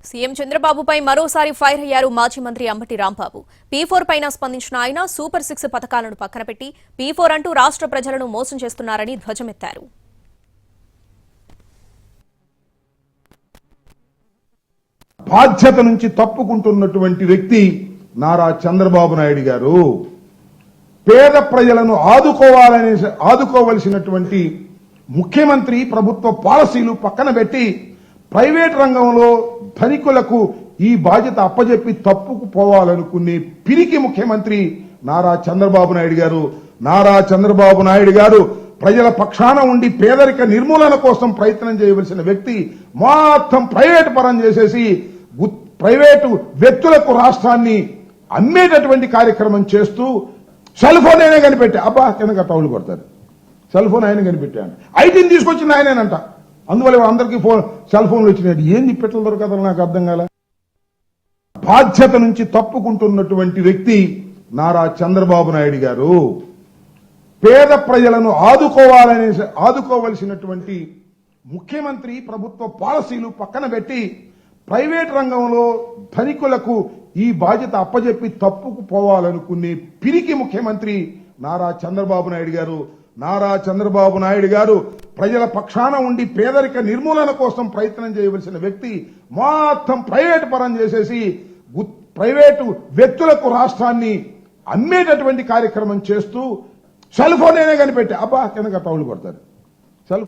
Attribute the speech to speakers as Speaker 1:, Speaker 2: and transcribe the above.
Speaker 1: CM చంద్రబాబుపై మరోసారి fire అయ్యారు మాజీ మంత్రి అంబటి రాంబాబు. P4 పైన స్పందించిన ఆయన సూపర్ 6 పథకాలను పక్కన పెట్టి P4 అంటూ రాష్ట్ర ప్రజలను మోసం చేస్తున్నారని ధ్వజమెత్తారు.
Speaker 2: బాధ్యత నుంచి తప్పుకుంటున్నటువంటి వ్యక్తి నారా చంద్రబాబు నాయుడు గారు. పేద ప్రజలను ఆదుకోవలసినటువంటి ముఖ్యమంత్రి ప్రభుత్వ పాలసీలు పక్కన పెట్టి ప్రైవేట్ రంగంలో ధనికులకు ఈ బాధ్యత అప్పజెప్పి తప్పుకుపోవాలనుకునే పిరికి ముఖ్యమంత్రి నారా చంద్రబాబు నాయుడు గారు. నారా చంద్రబాబు నాయుడు గారు ప్రజల పక్షాన ఉండి పేదరిక నిర్మూలన కోసం ప్రయత్నం చేయవలసిన వ్యక్తి మొత్తం ప్రైవేట్ పరం చేసేసి ప్రైవేటు వ్యక్తులకు రాష్ట్రాన్ని అమ్మేటటువంటి కార్యక్రమం చేస్తూ సెల్ ఫోన్ అయినా కనిపెట్టా. అబ్బా కింద టౌలు కొడతారు. సెల్ ఫోన్ ఆయన కనిపెట్టాను. ఐటీని తీసుకొచ్చింది ఆయనేనంట. అందువల్ల అందరికీ సెల్ ఫోన్లు వచ్చినాయి. ఏంది పెట్టలు దొరకదని నాకు అర్థం కాలే. బాధ్యత నుంచి తప్పుకుంటున్నటువంటి వ్యక్తి నారా చంద్రబాబు నాయుడు గారు. పేద ప్రజలను ఆదుకోవలసినటువంటి ముఖ్యమంత్రి ప్రభుత్వ పాలసీలు పక్కన పెట్టి ప్రైవేట్ రంగంలో ధనికులకు ఈ బాధ్యత అప్పజెప్పి తప్పుకుపోవాలనుకునే పిరికి ముఖ్యమంత్రి నారా చంద్రబాబు నాయుడు గారు. నారా చంద్రబాబు నాయుడు గారు ప్రజల పక్షాన ఉండి పేదరిక నిర్మూలన కోసం ప్రయత్నం చేయవలసిన వ్యక్తి మొత్తం ప్రైవేట్ పరం చేసేసి ప్రైవేటు వ్యక్తులకు రాష్ట్రాన్ని అమ్మేటటువంటి కార్యక్రమం చేస్తూ సెల్ ఫోన్ అయినా కనిపెట్టా. అబ్బా కింద టౌలు కొడతారు. సెల్